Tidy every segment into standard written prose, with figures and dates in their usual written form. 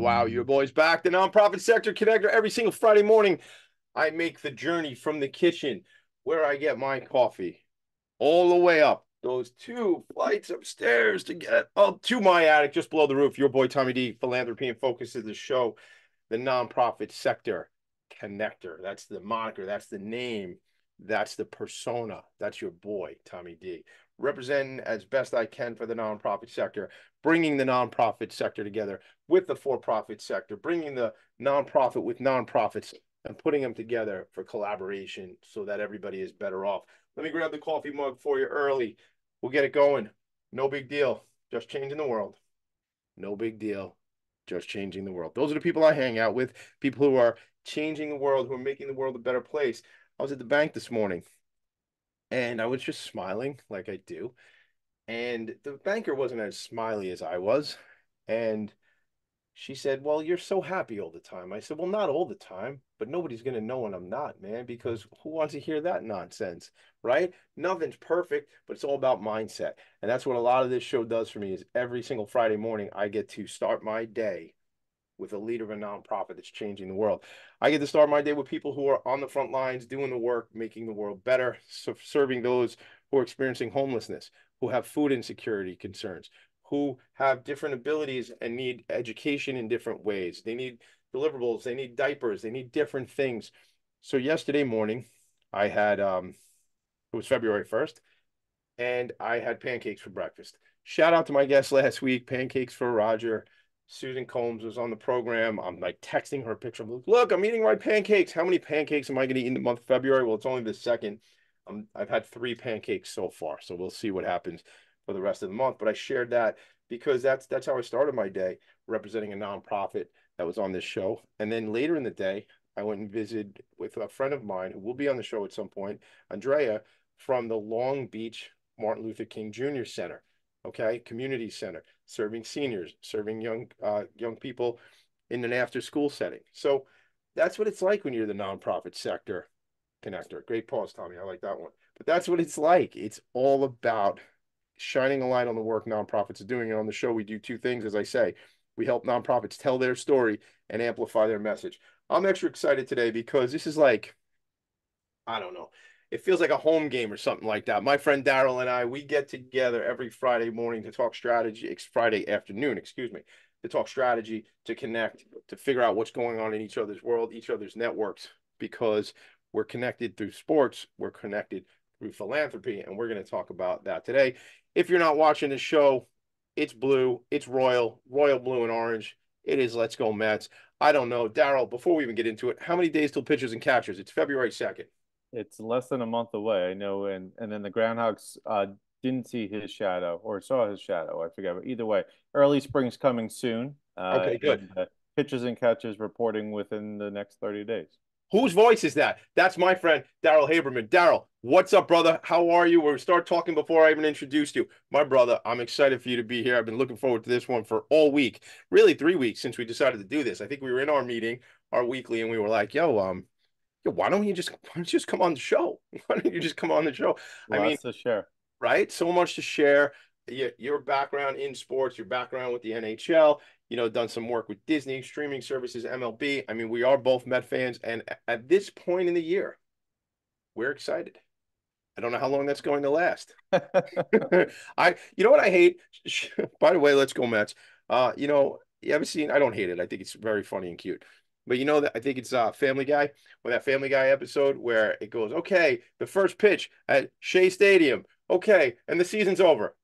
Wow. Your boy's back. The Nonprofit Sector Connector. Every single Friday morning, I make the journey from the kitchen where I get my coffee all the way up those 2 flights upstairs to get up to my attic just below the roof. Your boy, Tommy D, Philanthropy and Focus is the show. The Nonprofit Sector Connector. That's the moniker. That's the name. That's the persona. That's your boy, Tommy D. Representing as best I can for the nonprofit sector, bringing the nonprofit sector together with the for-profit sector, bringing the nonprofit with nonprofits and putting them together for collaboration so that everybody is better off. Let me grab the coffee mug for you early. We'll get it going. No big deal. Just changing the world. No big deal. Just changing the world. Those are the people I hang out with, people who are changing the world, who are making the world a better place. I was at the bank this morning and I was just smiling like I do. And the banker wasn't as smiley as I was. And she said, "Well, you're so happy all the time." I said, "Well, not all the time, but nobody's going to know when I'm not, man, because who wants to hear that nonsense, right? Nothing's perfect, but it's all about mindset." And that's what a lot of this show does for me is every single Friday morning, I get to start my day with a leader of a nonprofit that's changing the world. I get to start my day with people who are on the front lines, doing the work, making the world better, serving those who are experiencing homelessness, who have food insecurity concerns, who have different abilities and need education in different ways. They need deliverables, they need diapers, they need different things. So yesterday morning, I had, it was February 1st, and I had pancakes for breakfast. Shout out to my guest last week, Pancakes for Roger. Susan Combs was on the program. I'm like texting her a picture. I'm like, "Look, I'm eating my pancakes. How many pancakes am I going to eat in the month of February?" Well, it's only the second. I've had 3 pancakes so far, so we'll see what happens for the rest of the month. But I shared that because that's how I started my day, representing a nonprofit that was on this show. And then later in the day, I went and visited with a friend of mine who will be on the show at some point, Andrea, from the Long Beach Martin Luther King Jr. Center, okay, community center, serving seniors, serving young people in an after-school setting. So that's what it's like when you're the nonprofit sector connector. Great pause, Tommy. I like that one. But that's what it's like. It's all about shining a light on the work nonprofits are doing. And on the show, we do 2 things, as I say. We help nonprofits tell their story and amplify their message. I'm extra excited today because this is like, I don't know. It feels like a home game or something like that. My friend Darryl and I, we get together every Friday morning to talk strategy, Friday afternoon, excuse me, to talk strategy, to connect, to figure out what's going on in each other's world, each other's networks, because we're connected through sports, we're connected through philanthropy, and we're going to talk about that today. If you're not watching the show, it's blue, it's royal blue and orange. It is Let's Go Mets. I don't know. Darryl, before we even get into it, how many days till pitchers and catchers? It's February 2nd. It's less than a month away, I know, and then the Groundhogs didn't see his shadow or saw his shadow. I forget, but either way, early spring's coming soon. Okay, good. And pitches and catches reporting within the next 30 days. Whose voice is that? That's my friend, Darryl Haberman. Darryl, what's up, brother? How are you? We'll start talking before I even introduced you. My brother, I'm excited for you to be here. I've been looking forward to this one for all week, really 3 weeks since we decided to do this. I think we were in our meeting, our weekly, and we were like, yo, why don't you just come on the show? Why don't you just come on the show? I mean, Lots to share. right? So much to share. Your background in sports, your background with the NHL, done some work with Disney, streaming services, MLB. I mean, we are both Met fans. And at this point in the year, we're excited. I don't know how long that's going to last. You know what I hate? By the way, Let's Go Mets. You ever seen, I don't hate it. I think it's very funny and cute. But that I think it's Family Guy, or that Family Guy episode where it goes, okay, the first pitch at Shea Stadium. Okay, and the season's over.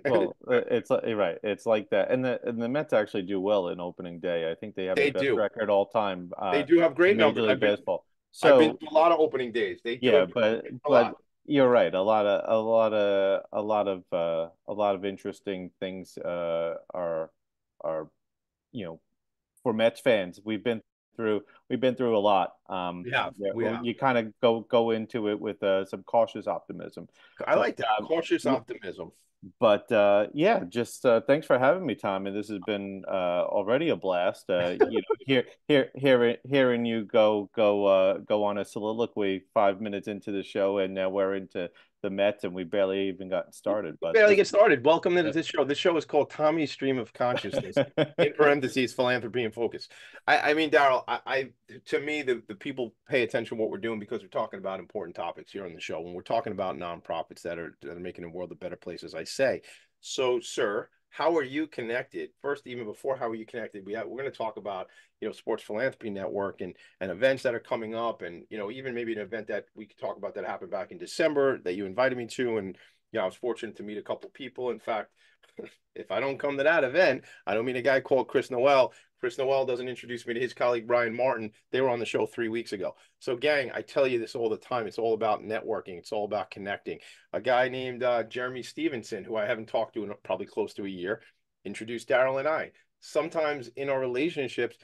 Well, it's right. It's like that, and the Mets actually do well in opening day. I think they have the They best do. record all time They do have in great Major numbers. League Baseball. I've been So to a lot of opening days. They do yeah, have a but lot. you're right. A lot of interesting things are for Mets fans. We've been through a lot. We have. Yeah, We well, have. you kind of go into it with some cautious optimism, I but like that. Cautious yeah, optimism. yeah, just thanks for having me, Tom. And this has been already a blast. Hearing you go on a soliloquy 5 minutes into the show, and now we're into the Mets, and we barely even gotten started. But Barely this, get started. Welcome to yeah. this show. This show is called Tommy's Stream of Consciousness, in parentheses, philanthropy and focus. I mean, Darryl, to me, the people pay attention to what we're doing because we're talking about important topics here on the show. When we're talking about nonprofits that are making the world a better place, as I say. So, sir, how are you connected? First, even before how are you connected, we're going to talk about Sports Philanthropy Network and events that are coming up, and even maybe an event that we could talk about that happened back in December that you invited me to, and I was fortunate to meet a couple people. In fact, if I don't come to that event, I don't meet a guy called Chris Noel. Chris Noel doesn't introduce me to his colleague Brian Martin. They were on the show 3 weeks ago. So, gang, I tell you this all the time. It's all about networking. It's all about connecting. A guy named Jeremy Stevenson, who I haven't talked to in probably close to a year, introduced Darryl and I. Sometimes in our relationships,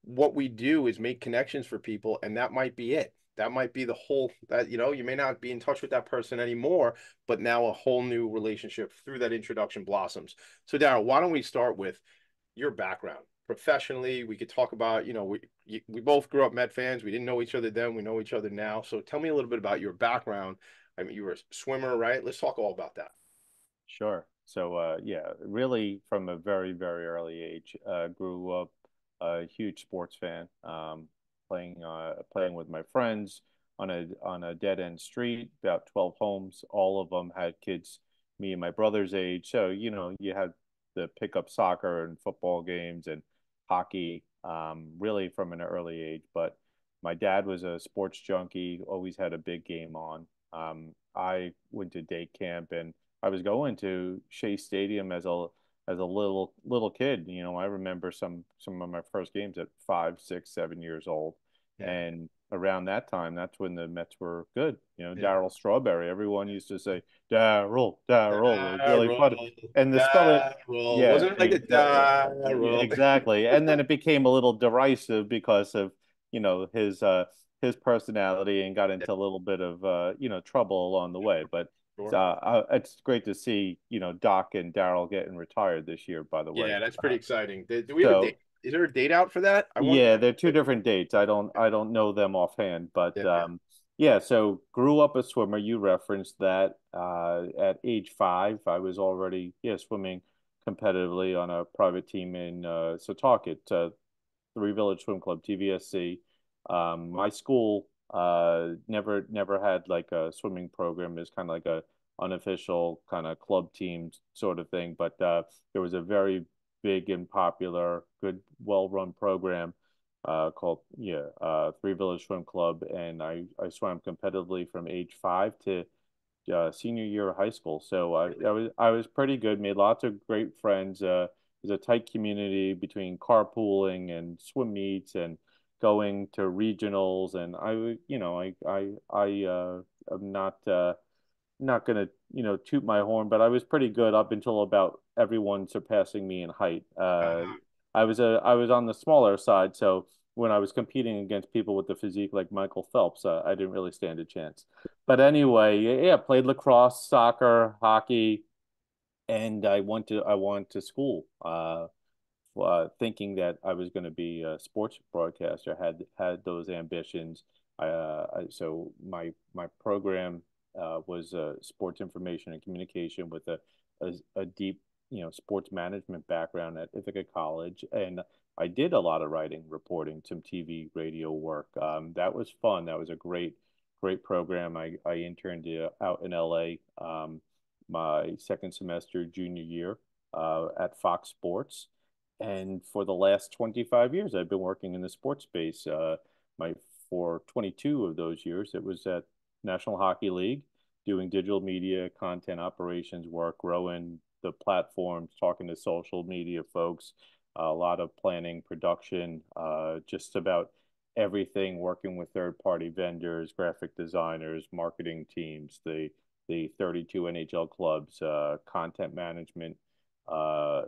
what we do is make connections for people, and that might be it. That might be the whole that you may not be in touch with that person anymore, but now a whole new relationship through that introduction blossoms. So, Darryl, why don't we start with your background professionally? We could talk about, we both grew up Met fans. We didn't know each other then. We know each other now. So, tell me a little bit about your background. I mean, you were a swimmer, right? Let's talk all about that. Sure. So, yeah, really from a very, very early age, grew up a huge sports fan, playing with my friends on a dead end street, about 12 homes. All of them had kids, me and my brother's age. So, you had the pickup soccer and football games and hockey, really from an early age. But my dad was a sports junkie, always had a big game on. I went to day camp and I was going to Shea Stadium as a little kid. I remember some of my first games at 5, 6, 7 years old, Yeah. and around that time, that's when the Mets were good. Yeah. Darryl Strawberry. Everyone used to say Darryl, Darryl. It was really funny, Darryl, and the spelling. Darryl. Yeah, Wasn't it like a Darryl? exactly. And then it became a little derisive because of his personality and got into a little bit of trouble along the way. But Sure. it's great to see Doc and Darryl getting retired this year. By the way, Yeah, that's pretty exciting. Do we have a so date? Is there a date out for that? I wonder. yeah, they're two different dates. I don't know them offhand, but Yeah. yeah. So grew up a swimmer. You referenced that. At age 5, I was already swimming competitively on a private team in Setauket, Three Village Swim Club, TVSC. My school never had like a swimming program. It's kind of like a unofficial kind of club team sort of thing, but there was a very big and popular, good, well-run program called Three Village Swim Club, and I swam competitively from age 5 to senior year of high school. So I was pretty good. Made lots of great friends. It was a tight community between carpooling and swim meets and going to regionals. And I'm not gonna toot my horn, but I was pretty good up until about everyone surpassing me in height. I was on the smaller side, so when I was competing against people with the physique like Michael Phelps, I didn't really stand a chance. But anyway, yeah, played lacrosse, soccer, hockey, and I went to school, thinking that I was going to be a sports broadcaster. Had those ambitions. So my program was sports information and communication with a deep sports management background at Ithaca College, and I did a lot of writing, reporting, some TV, radio work. That was fun. That was a great program. I interned out in LA. My second semester junior year at Fox Sports. And for the last 25 years, I've been working in the sports space. My For 22 of those years, it was at National Hockey League, doing digital media, content operations work, growing the platforms, talking to social media folks, a lot of planning, production, just about everything, working with third-party vendors, graphic designers, marketing teams, the 32 NHL clubs, content management, uh,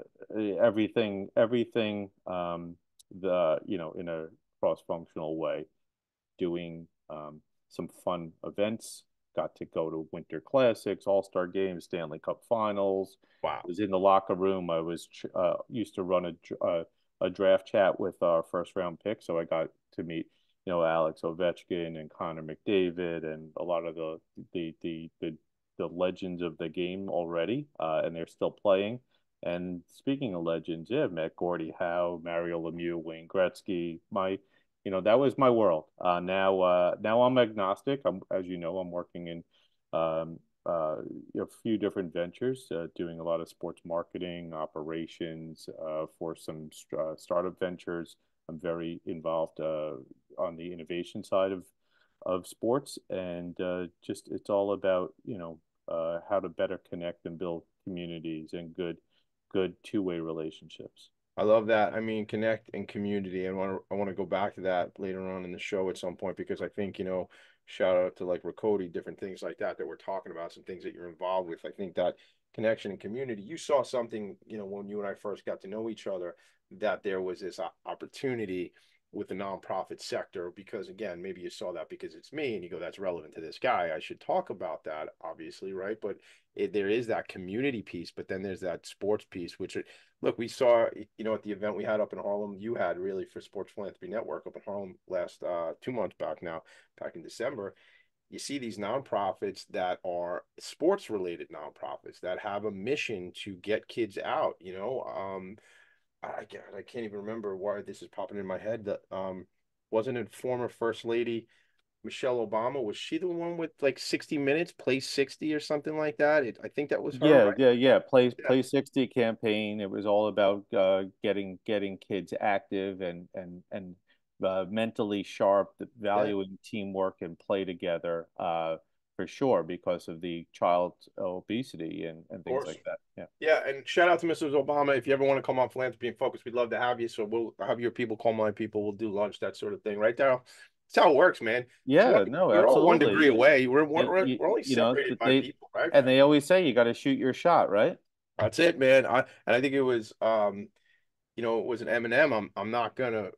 everything, in a cross-functional way, doing some fun events. Got to go to Winter Classics, All-Star Games, Stanley Cup Finals. Wow. Was in the locker room. I was used to run a draft chat with our first round pick, so I got to meet Alex Ovechkin and Connor McDavid and a lot of the the the, the legends of the game already, and they're still playing. And speaking of legends, yeah, met Gordie Howe, Mario Lemieux, Wayne Gretzky. That was my world. Now I'm agnostic. As you know, I'm working in um, a few different ventures, doing a lot of sports marketing, operations, for some startup ventures. I'm very involved on the innovation side of sports, and just it's all about how to better connect and build communities and good two-way relationships. I love that. I mean, connect and community. And I want to go back to that later on in the show at some point because I think, shout out to like Rakoti, different things like that we're talking about, some things that you're involved with. I think that connection and community, you saw something, when you and I first got to know each other, that there was this opportunity with the nonprofit sector because again, maybe you saw that because it's me and you go, that's relevant to this guy. I should talk about that, obviously, right? But there is that community piece, but then there's that sports piece, which look, we saw, at the event we had up in Harlem, you had really for Sports Philanthropy Network up in Harlem last 2 months back now, back in December. You see these nonprofits that are sports related nonprofits that have a mission to get kids out, I can't even remember why this is popping in my head. That wasn't it former First Lady Michelle Obama? Was she the one with like 60 Minutes, Play 60 or something like that? I think that was her, Yeah, right? yeah, yeah. Play Yeah, Play 60 campaign. It was all about getting kids active and mentally sharp, yeah, valuing teamwork and play together, for sure, because of the child obesity and of things course. like that. Yeah. Yeah, and shout out to Mrs. Obama. If you ever want to come on Philanthropy and Focus, we'd love to have you. So we'll have your people call my people. We'll do lunch, that sort of thing, right, Daryl? That's how it works, man. It's one. Yeah, no, We're all 1 degree absolutely. away. We're You, we're, you, we're only you know, separated by they people, right? and they always say you got to shoot your shot, right? That's it, man. I think it was it was an Eminem. I'm not gonna.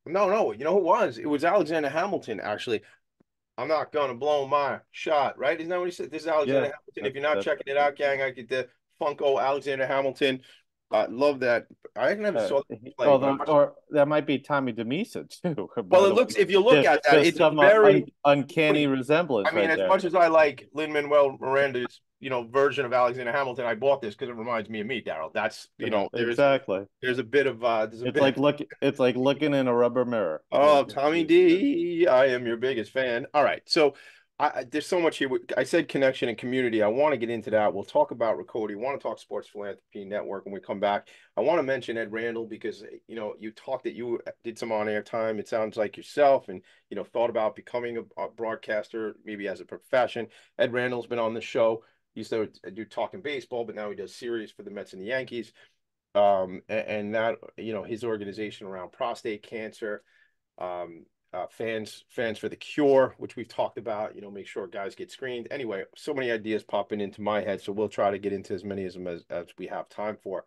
No. You know who it was? It was Alexander Hamilton, actually. I'm not gonna blow my shot, right? Isn't that what he said? This is Alexander Yeah, Hamilton. If that's you're not that's checking it out, gang, I get the Funko Alexander Hamilton. Love that. I never saw that play, but I although watched. or that might be Tommy DeMisa too. Well, By it the way, looks, if you look at that, just it's some very uncanny funny. I resemblance mean, right as there. much as I like Lin-Manuel Miranda's, version of Alexander Hamilton, I bought this because it reminds me of me, Daryl. That's, Exactly. there's a bit of there's a bit. It's like looking in a rubber mirror. Oh, Tommy D, I am your biggest fan. All right, so there's so much here. I said connection and community. I want to get into that. We'll talk about Recody. I want to talk Sports Philanthropy Network when we come back. I want to mention Ed Randall because you talked that you did some on-air time. It sounds like yourself, and thought about becoming a broadcaster, maybe as a profession. Ed Randall's been on the show. He used to do talking baseball, but now he does series for the Mets and the Yankees. And that his organization around prostate cancer, fans for the cure, which we've talked about, make sure guys get screened. Anyway, so many ideas popping into my head, so we'll try to get into as many of them as we have time for.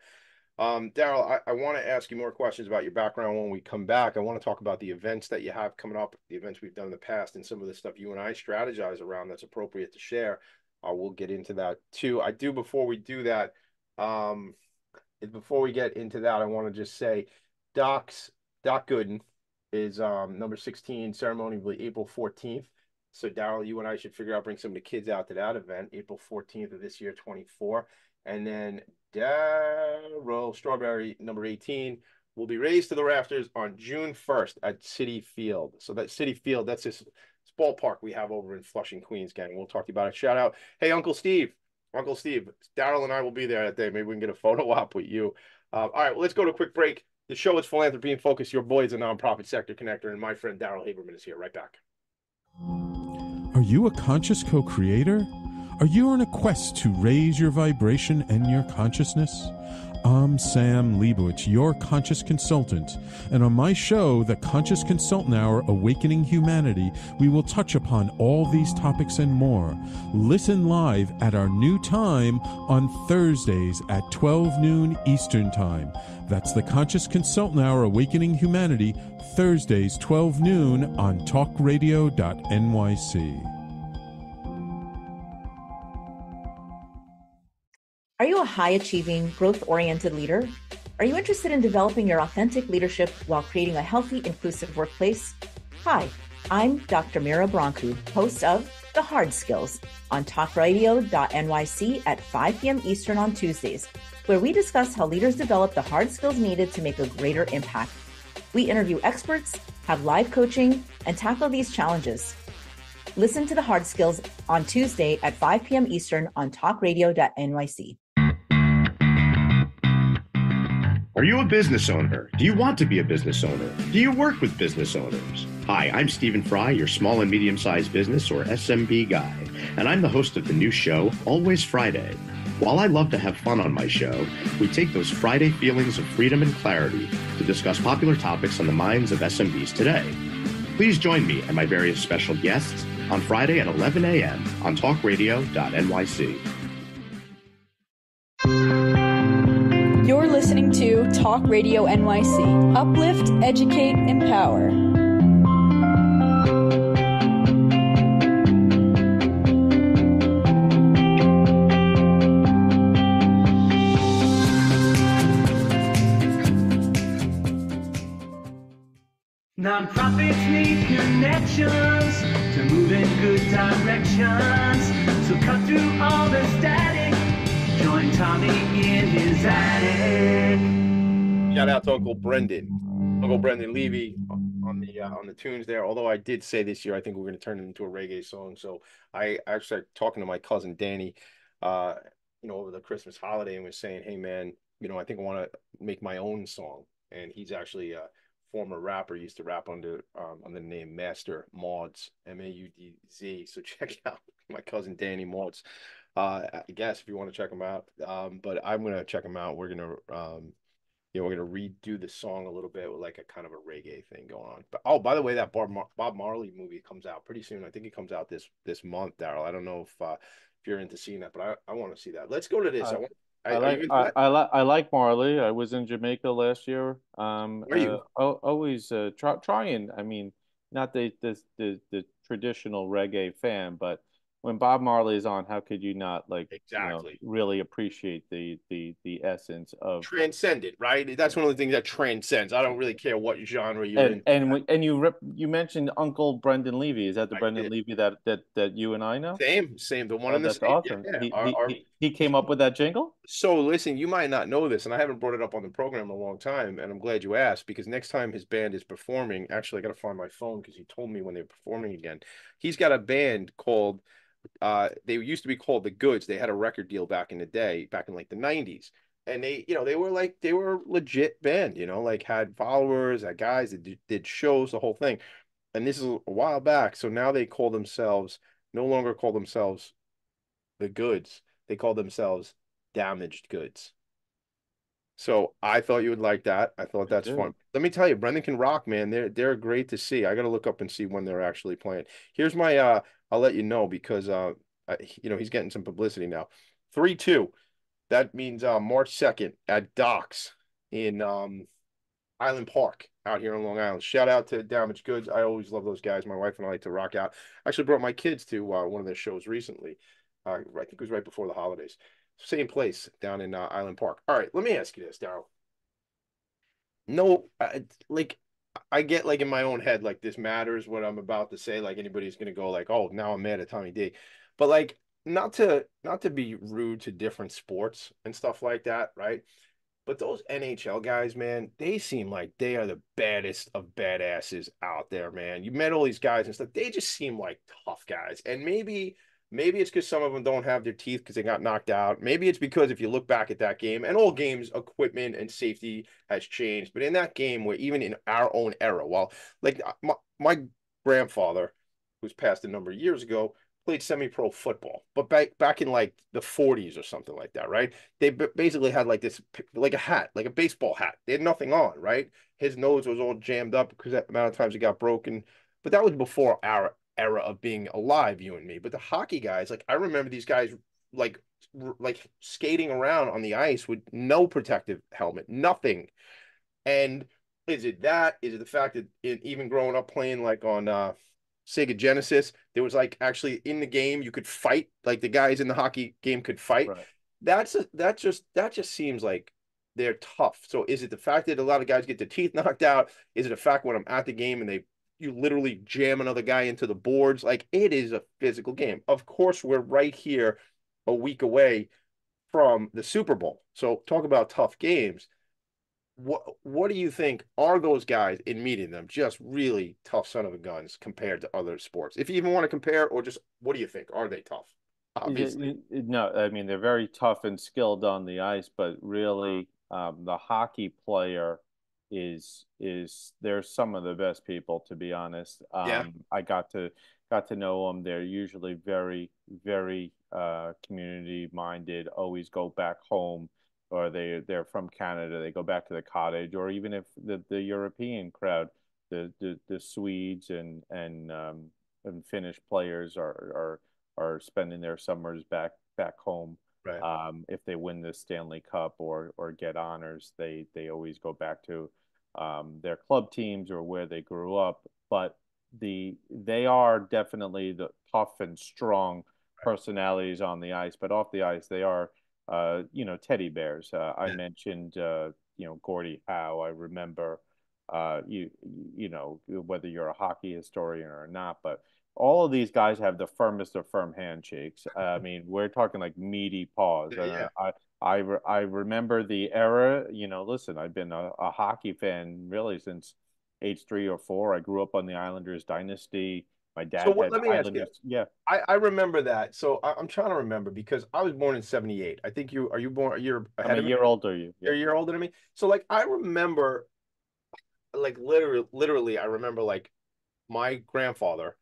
Darryl, I want to ask you more questions about your background when we come back. I want to talk about the events that you have coming up, the events we've done in the past, and some of the stuff you and I strategize around that's appropriate to share. We'll get into that too. Before we do that, before we get into that, I want to just say Doc Gooden is number 16, ceremony April 14th. So Darryl, you and I should figure out, bring some of the kids out to that event, April 14th of this year, 24. And then Darryl Strawberry, number 18, will be raised to the rafters on June 1st at Citi Field. So that Citi Field, that's this ballpark we have over in Flushing, Queens, gang. We'll talk to you about it. Shout out. Hey, Uncle Steve, Darryl and I will be there that day. Maybe we can get a photo op with you. All right, well, let's go to a quick break. The show is Philanthropy and Focus. Your boy is a nonprofit sector connector, and my friend Darryl Haberman is here. Right back. Are you a conscious co creator? Are you on a quest to raise your vibration and your consciousness? I'm Sam Leibowitz, your conscious consultant, and on my show, The Conscious Consultant Hour Awakening Humanity, we will touch upon all these topics and more. Listen live at our new time on Thursdays at 12 noon Eastern Time. That's The Conscious Consultant Hour Awakening Humanity, Thursdays 12 noon on talkradio.nyc. Are you a high-achieving, growth-oriented leader? Are you interested in developing your authentic leadership while creating a healthy, inclusive workplace? Hi, I'm Dr. Mira Brancu, host of The Hard Skills on talkradio.nyc at 5 p.m. Eastern on Tuesdays, where we discuss how leaders develop the hard skills needed to make a greater impact. We interview experts, have live coaching, and tackle these challenges. Listen to The Hard Skills on Tuesday at 5 p.m. Eastern on talkradio.nyc. Are you a business owner? Do you want to be a business owner? Do you work with business owners? Hi, I'm Stephen Fry, your small and medium-sized business or SMB guy, and I'm the host of the new show, Always Friday. While I love to have fun on my show, we take those Friday feelings of freedom and clarity to discuss popular topics on the minds of SMBs today. Please join me and my various special guests on Friday at 11 a.m. on talkradio.nyc. You're listening to Talk Radio NYC. Uplift, educate, empower. Nonprofits need connections to move in good directions. So cut through all the static. Join Tommy in his attic. Shout out to Uncle Brendan Levy on the tunes there. Although I did say this year, I think we're going to turn it into a reggae song. So I actually started talking to my cousin Danny, over the Christmas holiday, and was saying, "Hey man, I think I want to make my own song." And he's actually former rapper, used to rap under the name Master Mauds, Maudz. So check out my cousin Danny Mauds. I guess if you want to check him out. But I'm gonna check him out. We're gonna redo the song a little bit with like a kind of a reggae thing going on. But oh, by the way, that Bob Marley movie comes out pretty soon. I think it comes out this month, Darryl. I don't know if you're into seeing that, but I want to see that. Let's go to this. I like Marley. I was in Jamaica last year. Where are you? Always trying. I mean, not the traditional reggae fan, but when Bob Marley is on, how could you not exactly really appreciate the essence of transcendent, right? That's one of the things that transcends. I don't really care what genre you're in. And you mentioned Uncle Brendan Levy. Is that the Brendan Levy that you and I know? Same. The one in the that's same. awesome. Yeah. He came up with that jingle. So listen, you might not know this, and I haven't brought it up on the program in a long time, and I'm glad you asked, because next time his band is performing, actually I got to find my phone because he told me when they're performing again. He's got a band called they used to be called The Goods. They had a record deal back in the day, back in like the 90s. And they were a legit band, like had followers, had guys that did shows, the whole thing. And this is a while back. So now they no longer call themselves The Goods. They call themselves Damaged Goods. So I thought you would like that. I thought that's fun. Let me tell you, Brendan can rock, man. They're great to see. I got to look up and see when they're actually playing. Here's my I'll let you know because he's getting some publicity now. 3-2. That means March 2nd at Docks in Island Park out here in Long Island. Shout out to Damaged Goods. I always love those guys. My wife and I like to rock out. I actually brought my kids to one of their shows recently. I think it was right before the holidays. Same place down in Island Park. All right, let me ask you this, Darryl. No, I get like in my own head, like this matters what I'm about to say. Like anybody's gonna go like, oh, now I'm mad at Tommy D. But like not to be rude to different sports and stuff like that, right? But those NHL guys, man, they seem like they are the baddest of badasses out there, man. You met all these guys and stuff. They just seem like tough guys. And maybe it's because some of them don't have their teeth because they got knocked out. Maybe it's because if you look back at that game, and all games, equipment and safety has changed. But in that game, where even in our own era, like my grandfather, who's passed a number of years ago, played semi-pro football, but back in like the 40s or something like that, right? They basically had like this, like a hat, like a baseball hat. They had nothing on, right? His nose was all jammed up because that amount of times it got broken. But that was before our era of being alive, you and me. But the hockey guys, like I remember these guys like like skating around on the ice with no protective helmet, nothing. And is it that? Is it the fact that even growing up playing like on Sega Genesis, there was like actually in the game you could fight, like the guys in the hockey game could fight. Right. That just seems like they're tough. So is it the fact that a lot of guys get their teeth knocked out? Is it a fact when I'm at the game and you literally jam another guy into the boards? Like it is a physical game. Of course, we're right here a week away from the Super Bowl. So talk about tough games. What do you think are those guys in meeting them just really tough son of a guns compared to other sports? If you even want to compare, or just what do you think? Are they tough? Obviously. No, I mean they're very tough and skilled on the ice, but really, the hockey player is they're some of the best people, to be honest. Yeah. I got to know them. They're usually very, very community minded. Always go back home, or they're from Canada. They go back to the cottage, or even if the European crowd, the Swedes and Finnish players are spending their summers back home. Right. If they win the Stanley Cup or get honors, they always go back to their club teams or where they grew up. But they are definitely the tough and strong personalities on the ice, but off the ice they are teddy bears. I Yeah. mentioned Gordie Howe. I remember you know whether you're a hockey historian or not, but all of these guys have the firmest of firm handshakes. I mean, we're talking like meaty paws. Yeah. Yeah. I remember the era. Listen, I've been a hockey fan really since age 3 or 4. I grew up on the Islanders dynasty. My So dad what? had Let me ask you. Islanders. Yeah, I remember that. So I'm trying to remember because I was born in '78. I think you are you born? You're I'm a ahead of me. year older than you. You're Yeah. a year older than me. So like I remember, like literally, I remember like my grandfather,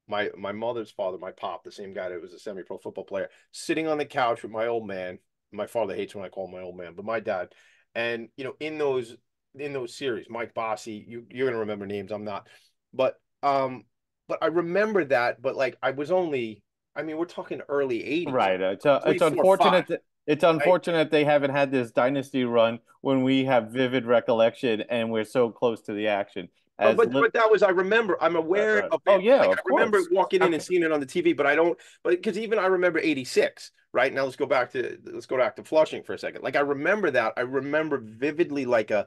my mother's father, my pop, the same guy that was a semi-pro football player, sitting on the couch with my old man. My father hates when I call him my old man, but my dad, and in those series, Mike Bossy, you're gonna remember names, I'm not, but but I remember that, but like I was only, I mean, we're talking early '80s, like Right. It's 3, 4, 5, unfortunate it's right? unfortunate they haven't had this dynasty run when we have vivid recollection and we're so close to the action. But As but li but that was, I remember, I'm Right, aware right. of Oh it. yeah, Like I of remember course. walking How in and could seeing it on the TV, but I don't. But because even I remember '86. Right now, let's go back to Flushing for a second. Like I remember that. I remember vividly like a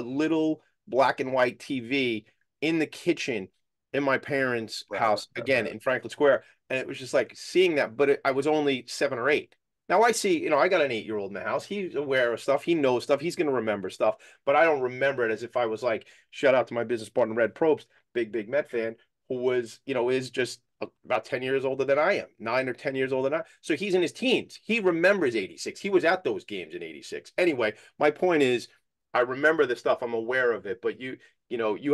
little black and white TV in the kitchen in my parents' Right, house right, again right. in Franklin Square, and it was just like seeing that. But I was only 7 or 8. Now I see, I got an 8-year-old in the house. He's aware of stuff. He knows stuff. He's going to remember stuff, but I don't remember it as if I was like, shout out to my business partner, Red Probst, big Met fan, who was, is just about 10 years older than I am, 9 or 10 years older than I. So he's in his teens. He remembers '86. He was at those games in '86. Anyway, my point is, I remember the stuff. I'm aware of it, but you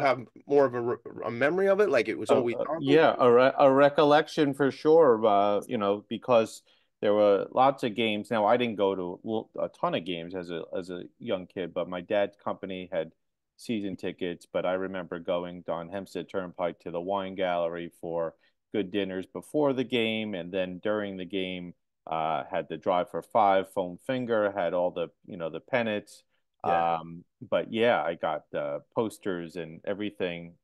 have more of a memory of it. Like it was always on. Yeah, a recollection for sure. Because there were lots of games. Now, I didn't go to a ton of games as a young kid, but my dad's company had season tickets. But I remember going on Hempstead Turnpike to the wine gallery for good dinners before the game, and then during the game, had the drive for five, foam finger, had all the pennants. Yeah, But yeah, I got posters and everything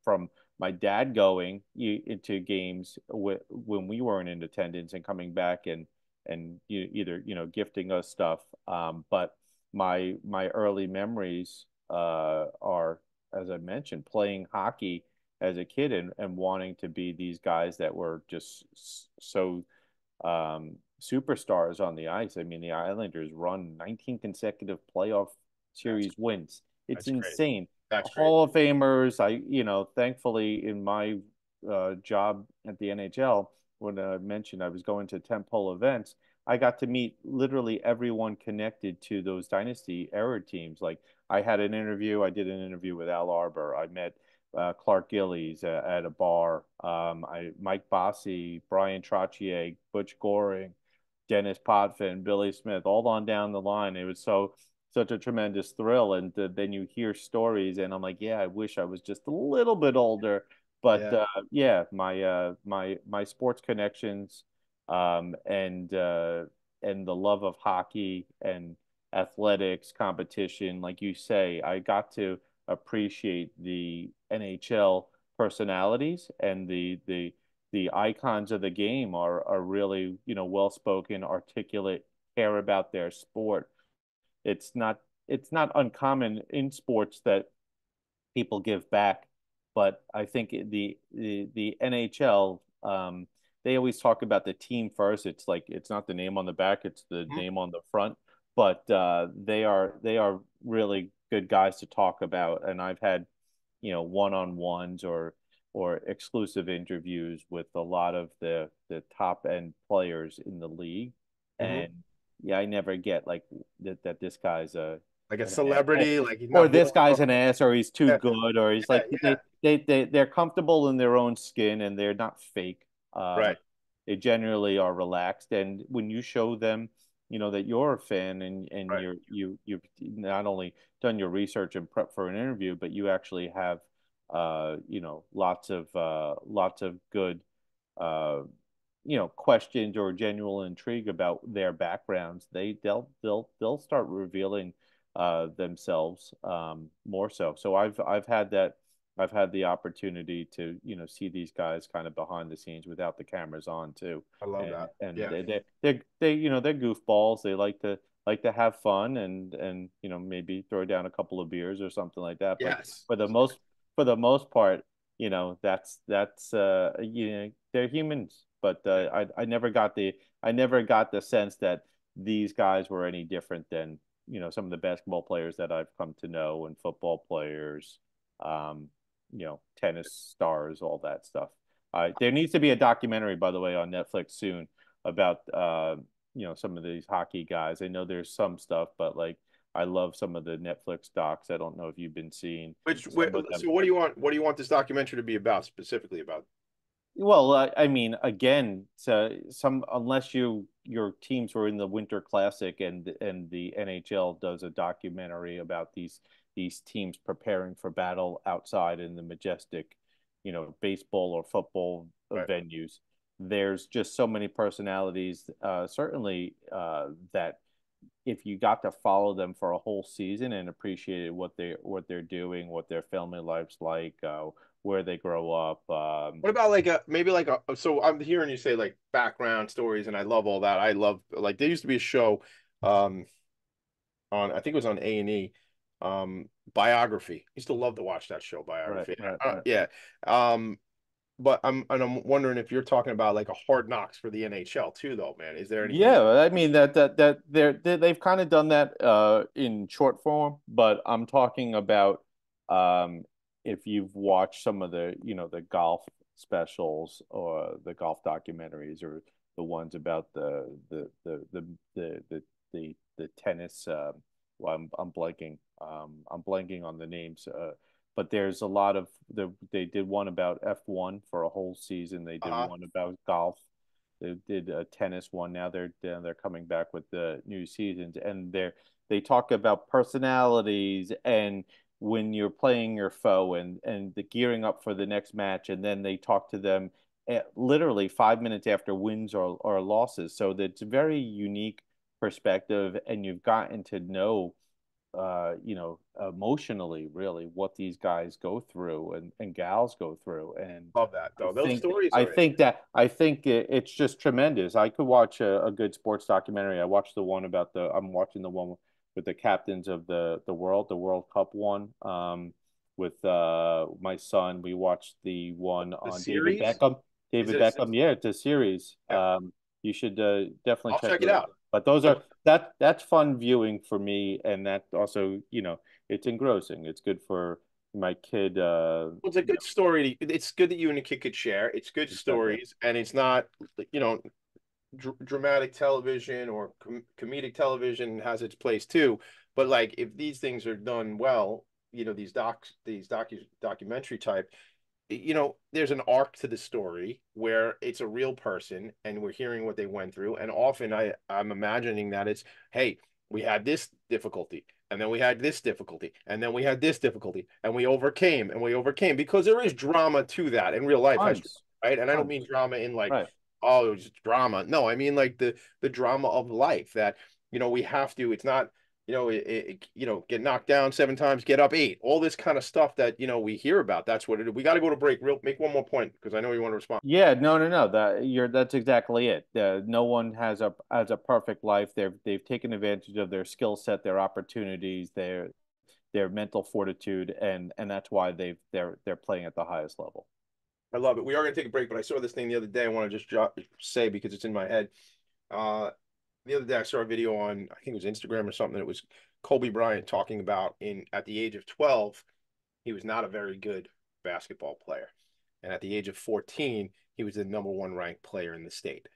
from my dad going into games when we weren't in attendance and coming back and either gifting us stuff. But my early memories are, as I mentioned, playing hockey as a kid and wanting to be these guys that were just so superstars on the ice. I mean, the Islanders run 19 consecutive playoff that's series wins. It's that's crazy. insane. That's crazy. Hall of Famers. Thankfully, in my job at the NHL, when I mentioned I was going to tentpole events, I got to meet literally everyone connected to those dynasty era teams. Like I did an interview with Al Arbor. I met Clark Gillies at a bar. Mike Bossy, Brian Trottier, Butch Goring, Dennis Potvin, Billy Smith, all on down the line. It was such a tremendous thrill. And then you hear stories, and I'm like, yeah, I wish I was just a little bit older. But Yeah. yeah, my sports connections, and the love of hockey and athletics competition, like you say, I got to appreciate the NHL personalities, and the icons of the game are really, well spoken, articulate, care about their sport. It's not it's not uncommon in sports that people give back. But I think the NHL, they always talk about the team first. It's like it's not the name on the back; it's the Mhm. name on the front. But they are really good guys to talk about, and I've had one-on-ones or exclusive interviews with a lot of the top end players in the league, Mhm. and yeah, I never get like that this guy's Like a an celebrity, like he's or not this blowing guy's up. an ass, or he's too Yeah, good, or he's yeah, like yeah. they're comfortable in their own skin, and they're not fake. Right, They generally are relaxed, and when you show them, that you're a fan, and right. you've not only done your research and prep for an interview, but you actually have lots of good uh questions or genuine intrigue about their backgrounds, they'll start revealing themselves more so. So I've had the opportunity to see these guys kind of behind the scenes without the cameras on too. I love and that. and Yeah. they're goofballs. They like to have fun, and maybe throw down a couple of beers or something like that. But Yes. for the most for the most part, that's they're humans. But Yeah. I never got the sense that these guys were any different than some of the basketball players that I've come to know, and football players, um, tennis stars, all that stuff. There needs to be a documentary, by the way, on Netflix soon about some of these hockey guys. I know there's some stuff, but like I love some of the Netflix docs. I don't know if you've been seeing some of them. So what do you want? What do you want this documentary to be about, specifically about? Well, I mean, again, some unless your teams were in the Winter Classic, and the NHL does a documentary about these teams preparing for battle outside in the majestic, baseball or football Right. venues. There's just so many personalities, certainly, that if you got to follow them for a whole season and appreciated what they're doing, what their family life's like, where they grow up. What about like a maybe like a so I'm hearing you say like background stories, and I love all that. I love like there used to be a show um on I think it was on A&E, biography. I used to love to watch that show, Right, biography. right, right. Yeah. Um but I'm wondering if you're talking about like a hard knocks for the NHL too, though, man. Is there anything? Yeah, I mean that they've kind of done that in short form, but I'm talking about um if you've watched some of the golf specials or the golf documentaries, or the ones about the tennis. Well, I'm blanking on the names. But there's a lot of they did one about F1 for a whole season. They did Uh-huh. one about golf. They did a tennis one. Now they're coming back with the new seasons, and they talk about personalities, and when you're playing your foe, and the gearing up for the next match, and then they talk to them literally 5 minutes after wins or losses. So that's a very unique perspective, and you've gotten to know emotionally, really, what these guys go through, and gals go through. And Love that I though. Those think stories I are think that I think it's just tremendous. I could watch a good sports documentary. I'm watching the one with the captains of the World Cup one. With my son, we watched the one the on David series. Beckham. Is David it Beckham, yeah, it's a series. yeah, You should definitely I'll check check it it out. out. But that's fun viewing for me, and that also, it's engrossing. It's good for my kid. Well, it's a good story. It's good that you and the kid could share. It's good Exactly. stories, and it's not, you know, dramatic television or comedic television has its place too. But like, if these things are done well, documentary type, there's an arc to the story where it's a real person and we're hearing what they went through. And often I'm imagining that it's, hey, we had this difficulty and then we had this difficulty and then we had this difficulty and we overcame because there is drama to that in real life, right? And I don't mean drama in like, oh, it was just drama. No, I mean like the drama of life that, we have to, it's not, get knocked down 7 times, get up 8, all this kind of stuff that, we hear about. That's what it is. We got to go to break. Make one more point because I know you want to respond. Yeah, no. That's exactly it. No one has a perfect life. They've taken advantage of their skill set, their opportunities, their mental fortitude, and that's why they're playing at the highest level. I love it. We are going to take a break, but I saw this thing the other day. I want to just say because it's in my head. The other day I saw a video on, I think it was Instagram or something. It was Kobe Bryant talking about at the age of 12, he was not a very good basketball player. And at the age of 14, he was the #1 ranked player in the state,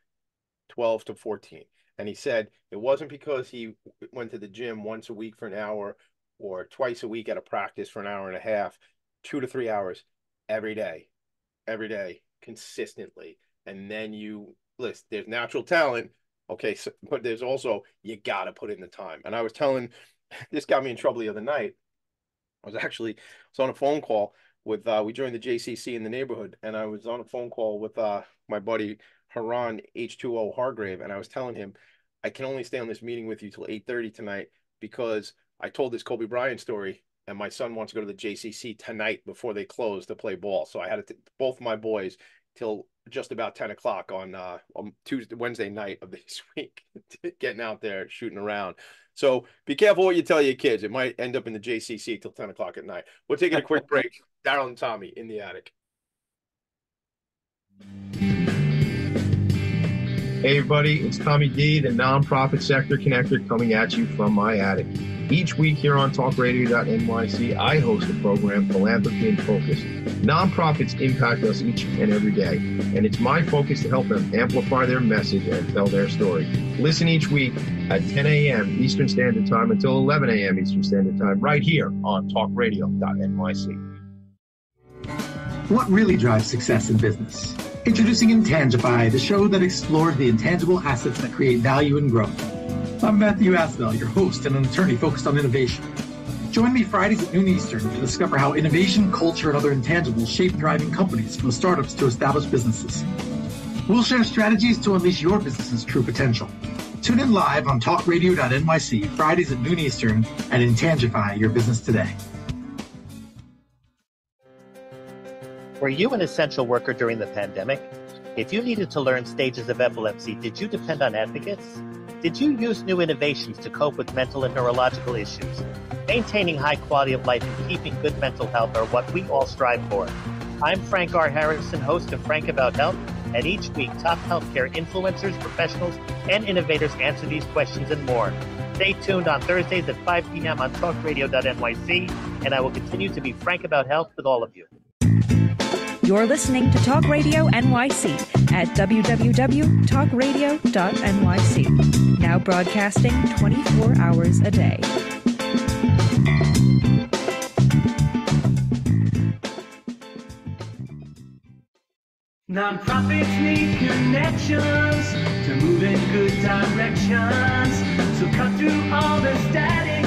12 to 14. And he said it wasn't because he went to the gym once a week for an hour or twice a week at a practice for an hour and a half, 2 to 3 hours every day, consistently. And then there's natural talent. Okay, so, but there's also, you got to put in the time. And I was telling, this got me in trouble the other night. I was on a phone call with, we joined the JCC in the neighborhood, and I was on a phone call with my buddy Haran H2O Hargrave, and I was telling him, I can only stay on this meeting with you till 8:30 tonight because I told this Kobe Bryant story, and my son wants to go to the JCC tonight before they close to play ball. So I had both my boys till just about 10 o'clock on Wednesday night of this week, getting out there, shooting around. So be careful what you tell your kids. It might end up in the JCC till 10 o'clock at night. We're taking a quick break. Darryl and Tommy in the attic. Hey everybody, it's Tommy D, the nonprofit sector connector, coming at you from my attic. Each week here on talkradio.nyc, I host the program Philanthropy and Focus. Nonprofits impact us each and every day, and it's my focus to help them amplify their message and tell their story. Listen each week at 10 a.m. Eastern Standard Time until 11 a.m. Eastern Standard Time, right here on talkradio.nyc. What really drives success in business? Introducing Intangify, the show that explores the intangible assets that create value and growth. I'm Matthew Asbell, your host and an attorney focused on innovation. Join me Fridays at noon Eastern to discover how innovation, culture, and other intangibles shape thriving companies from startups to established businesses. We'll share strategies to unleash your business's true potential. Tune in live on talkradio.nyc Fridays at noon Eastern and Intangify your business today. Were you an essential worker during the pandemic? If you needed to learn stages of epilepsy, did you depend on advocates? Did you use new innovations to cope with mental and neurological issues? Maintaining high quality of life and keeping good mental health are what we all strive for. I'm Frank R. Harrison, host of Frank About Health, and each week top healthcare influencers, professionals, and innovators answer these questions and more. Stay tuned on Thursdays at 5 p.m. on talkradio.nyc, and I will continue to be frank about health with all of you. You're listening to Talk Radio NYC at www.talkradio.nyc. Now broadcasting 24 hours a day. Nonprofits need connections to move in good directions. So cut through all the static.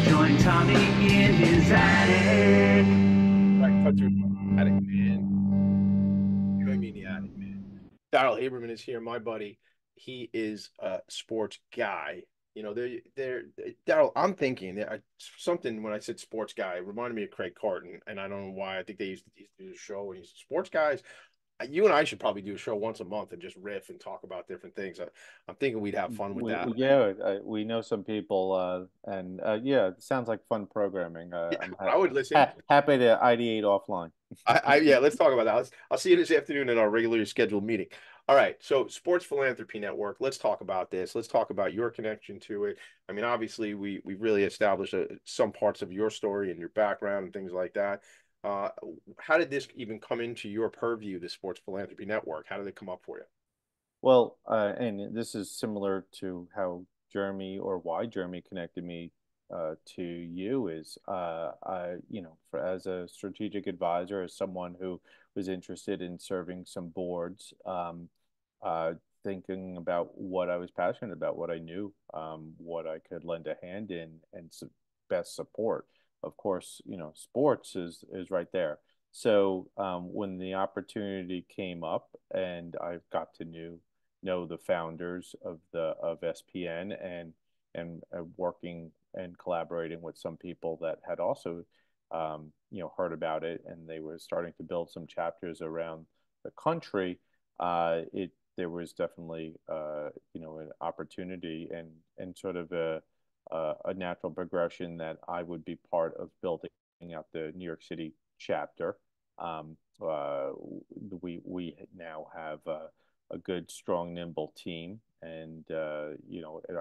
Join Tommy in his attic. Right, cut through the attic, man. Join me in the attic, man. Darryl Haberman is here, my buddy. He is a sports guy. You know, Darryl, I'm thinking something when I said sports guy, it reminded me of Craig Carton, and I don't know why. I think they used to do a show, and he's sports guys. You and I should probably do a show once a month and just riff and talk about different things. I'm thinking we'd have fun with that. Yeah, we know some people, and yeah, it sounds like fun programming. I would listen. Happy to ideate offline. Yeah, let's talk about that. I'll see you this afternoon in our regularly scheduled meeting. All right, so Sports Philanthropy Network. Let's talk about this. Let's talk about your connection to it. I mean, obviously, we've really established some parts of your story and your background and things like that. How did this even come into your purview, the Sports Philanthropy Network? How did it come up for you? Well, and this is similar to how Jeremy, or why Jeremy connected me to you is, as a strategic advisor, as someone who was interested in serving some boards, uh, thinking about what I was passionate about, what I knew, what I could lend a hand in, and best support. Of course, sports is right there. So when the opportunity came up, and I got to know the founders of SPN, and working and collaborating with some people that had also heard about it, and they were starting to build some chapters around the country. It There was definitely an opportunity, and sort of a natural progression that I would be part of building out the New York City chapter. We now have a good, strong, nimble team, and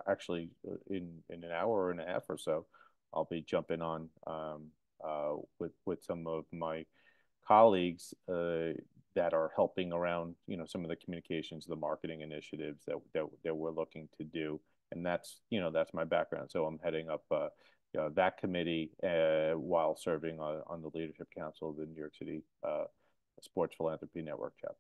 actually in an hour and a half or so, I'll be jumping on with some of my colleagues that are helping around some of the communications, the marketing initiatives that we're looking to do, and that's my background. So I'm heading up that committee while serving on the leadership council of the New York City Sports Philanthropy Network chapter.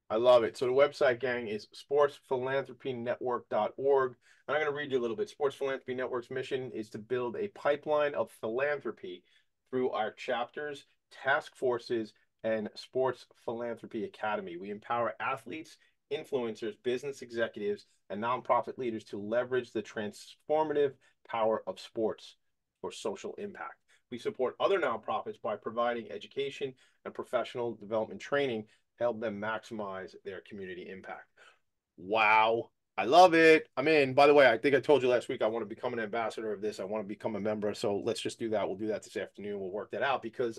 I love it. So the website, gang, is sportsphilanthropynetwork.org. And I'm going to read you a little bit. Sports Philanthropy Network's mission is to build a pipeline of philanthropy through our chapters, task forces, and Sports Philanthropy Academy. We empower athletes, influencers, business executives, and nonprofit leaders to leverage the transformative power of sports for social impact. We support other nonprofits by providing education and professional development training to help them maximize their community impact. Wow. I love it. I'm in. By the way, I think I told you last week I want to become an ambassador of this. I want to become a member. So let's just do that. We'll do that this afternoon. We'll work that out because,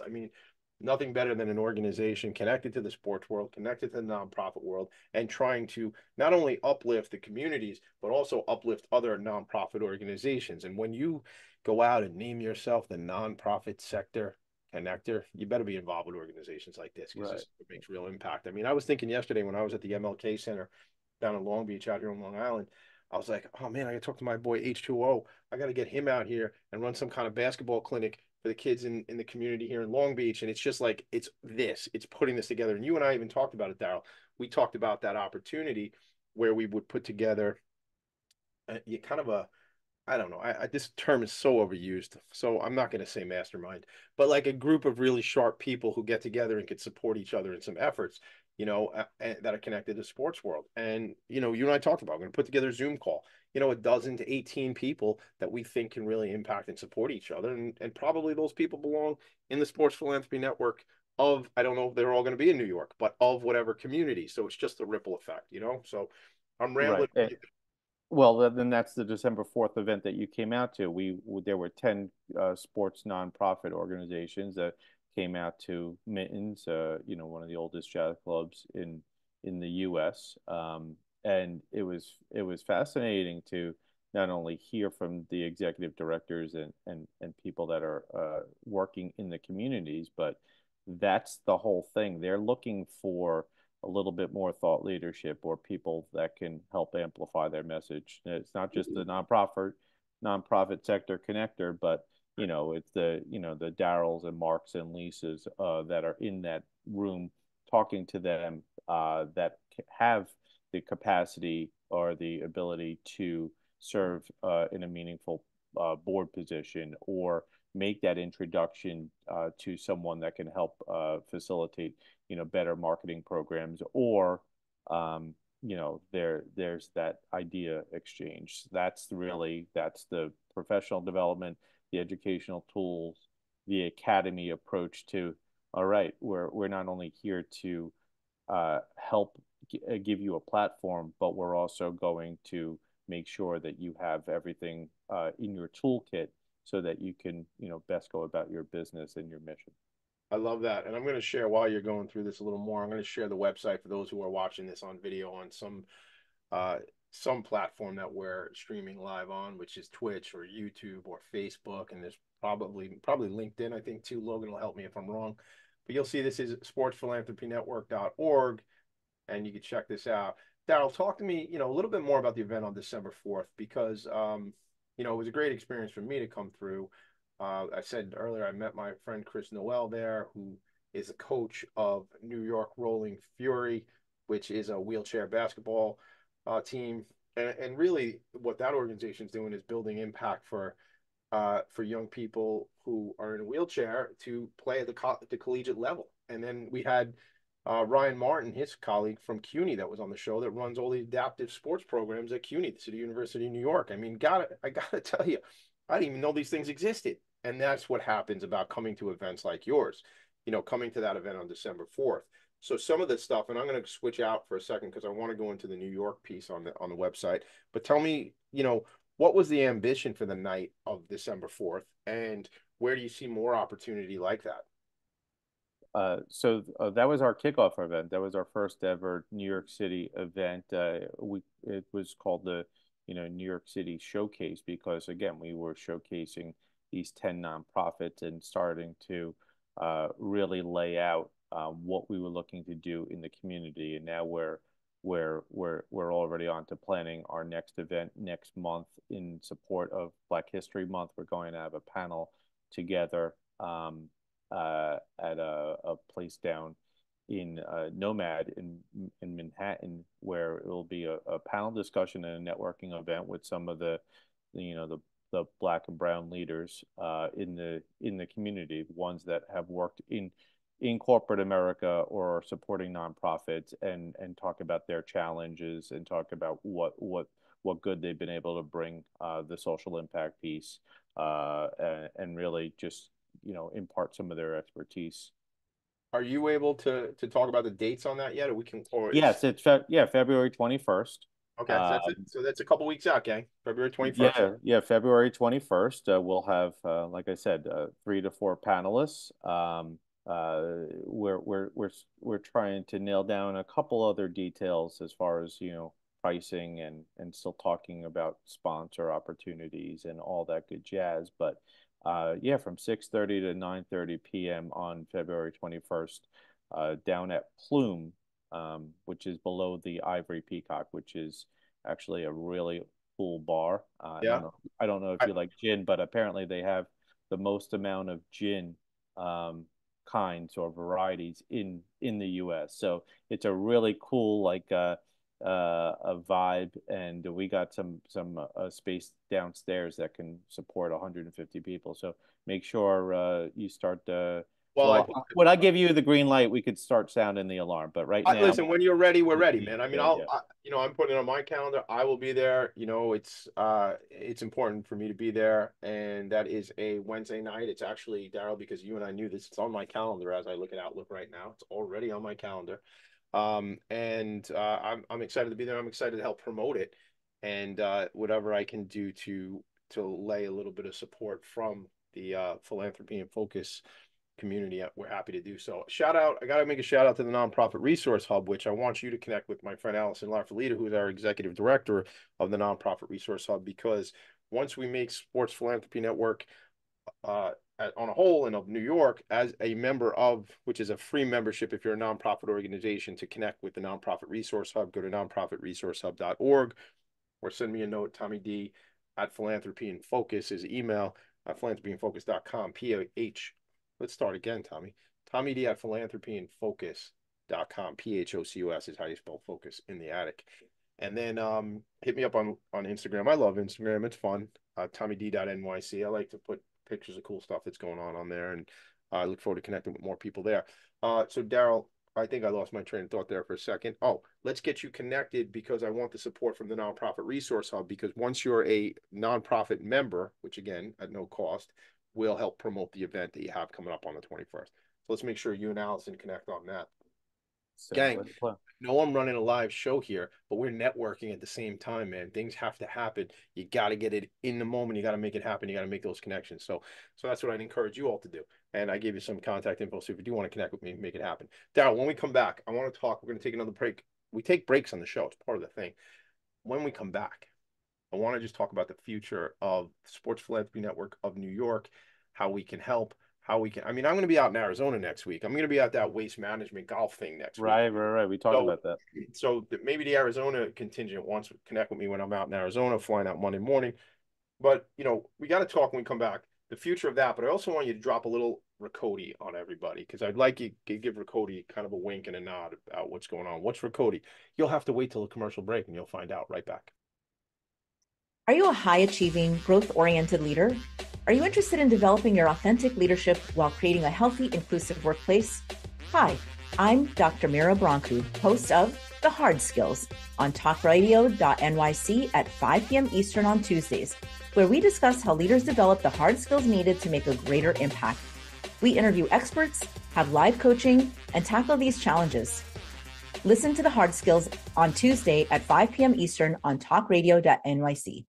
nothing better than an organization connected to the sports world, connected to the nonprofit world, and trying to not only uplift the communities, but also uplift other nonprofit organizations. And when you go out and name yourself the nonprofit sector connector, you better be involved with organizations like this because it makes real impact. I was thinking yesterday when I was at the MLK Center down in Long Beach, out here on Long Island, I was like, oh man, I got to talk to my boy H2O. I got to get him out here and run some kind of basketball clinic for the kids in the community here in Long Beach. And it's just like, it's putting this together. And you and I even talked about it, Darryl. We talked about that opportunity where we would put together I don't know. This term is so overused, so I'm not going to say mastermind, but like a group of really sharp people who get together and could support each other in some efforts, that are connected to the sports world. And, you and I talked about, we're going to put together a Zoom call, a dozen to 18 people that we think can really impact and support each other. And probably those people belong in the Sports Philanthropy Network of, I don't know if they're all going to be in New York, but of whatever community. So it's just a ripple effect, so I'm rambling. Right. Well, then that's the December 4th event that you came out to. There were 10 sports nonprofit organizations that came out to Mittens, one of the oldest jazz clubs in the U.S. And it was fascinating to not only hear from the executive directors and people that are working in the communities, but that's the whole thing. They're looking for a little bit more thought leadership or people that can help amplify their message. It's not just the nonprofit sector connector, but it's the Darryls and Marks and Lisas that are in that room talking to them that have the capacity or the ability to serve in a meaningful board position or make that introduction to someone that can help facilitate better marketing programs, or there's that idea exchange. That's the professional development, the educational tools, the academy approach to, all right, we're not only here to help give you a platform, but we're also going to make sure that you have everything in your toolkit so that you can best go about your business and your mission. I love that. And I'm going to share, while you're going through this a little more, I'm going to share the website for those who are watching this on video on some platform that we're streaming live on, which is Twitch or YouTube or Facebook. And there's probably LinkedIn, I think, too. Logan will help me if I'm wrong. But you'll see this is sportsphilanthropynetwork.org, and you can check this out. Darryl, talk to me, a little bit more about the event on December 4th, because, it was a great experience for me to come through. I said earlier, I met my friend Chris Noel there, who is a coach of New York Rolling Fury, which is a wheelchair basketball team. And really, what that organization is doing is building impact for young people who are in a wheelchair to play at the collegiate level. And then we had Ryan Martin, his colleague from CUNY, that was on the show, that runs all the adaptive sports programs at CUNY, the City University of New York. I mean, I gotta tell you, I didn't even know these things existed. And that's what happens about coming to events like yours, coming to that event on December 4th. So some of this stuff, and I'm going to switch out for a second because I want to go into the New York piece on the website. But tell me, what was the ambition for the night of December 4th, and where do you see more opportunity like that? So that was our kickoff event. That was our first ever New York City event. It was called the New York City Showcase because again we were showcasing these 10 nonprofits and starting to really lay out what we were looking to do in the community. And now we're already on to planning our next event next month in support of Black History Month. We're going to have a panel together at a place down in Nomad in Manhattan, where it will be a panel discussion and a networking event with some of the Black and brown leaders in the community, ones that have worked in corporate America or are supporting nonprofits, and talk about their challenges and talk about what good they've been able to bring the social impact piece and really just impart some of their expertise. Are you able to talk about the dates on that yet, or we can? Or yes, it's February 21st. Okay, so that's it. So that's a couple weeks out, gang. February 21st. Yeah, February 21st. We'll have, like I said, 3 to 4 panelists. We're trying to nail down a couple other details as far as pricing and still talking about sponsor opportunities and all that good jazz. But from 6:30 to 9:30 p.m. on February 21st, down at Plume, which is below the Ivory Peacock, which is actually a really cool bar. I don't know if you like gin, but apparently they have the most amount of gin kinds or varieties in the U.S. So it's a really cool a vibe, and we got some space downstairs that can support 150 people. So make sure you start. When I give you the green light, we could start sounding the alarm. But right now, listen, when you're ready, we're ready, man. I mean, I'm putting it on my calendar. I will be there. It's important for me to be there, and that is a Wednesday night. It's actually, Darryl, because you and I knew this. It's on my calendar as I look at Outlook right now. It's already on my calendar. I'm excited to be there. I'm excited to help promote it, and whatever I can do to lay a little bit of support from the Philanthropy and Phocus community, we're happy to do so. I got to make a shout out to the Nonprofit Resource Hub, which I want you to connect with my friend Allison Larfalita, who's our executive director of the Nonprofit Resource Hub, because once we make Sports Philanthropy Network on a whole and of New York as a member of, which is a free membership if you're a nonprofit organization, to connect with the Nonprofit Resource Hub, go to nonprofitresourcehub.org or send me a note, Tommy D at Philanthropy and Focus is email at philanthropyandfocus.com. Let's start again, Tommy. Tommy D at philanthropyandfocus.com. PHOCUS is how you spell focus in the attic. And then hit me up on Instagram. I love Instagram. It's fun. TommyD.NYC. I like to put pictures of cool stuff that's going on there, and I look forward to connecting with more people there. So Darryl, I think I lost my train of thought there for a second. Oh, let's get you connected because I want the support from the Nonprofit Resource Hub, because once you're a nonprofit member, which again, at no cost, will help promote the event that you have coming up on the 21st. So let's make sure you and Allison connect on that. Gang, no, I'm running a live show here, but we're networking at the same time, man. Things have to happen. You got to get it in the moment. You got to make it happen. You got to make those connections. So that's what I'd encourage you all to do. And I gave you some contact info. So if you do want to connect with me, make it happen. Darryl, when we come back, I want to talk. We're going to take another break. We take breaks on the show. It's part of the thing. When we come back, I want to just talk about the future of the Sports Philanthropy Network of New York, how we can help, I'm going to be out in Arizona next week. I'm going to be at that waste management golf thing next week. Right. We talked about that. So maybe the Arizona contingent wants to connect with me when I'm out in Arizona, flying out Monday morning. But we got to talk when we come back. The future of that, but I also want you to drop a little Riccoti on everybody because I'd like you to give Riccoti kind of a wink and a nod about what's going on. What's Riccoti? You'll have to wait till a commercial break and you'll find out. Right back. Are you a high-achieving, growth-oriented leader? Are you interested in developing your authentic leadership while creating a healthy, inclusive workplace? Hi, I'm Dr. Mira Brancu, host of The Hard Skills on talkradio.nyc at 5 p.m. Eastern on Tuesdays, where we discuss how leaders develop the hard skills needed to make a greater impact. We interview experts, have live coaching, and tackle these challenges. Listen to The Hard Skills on Tuesday at 5 p.m. Eastern on talkradio.nyc.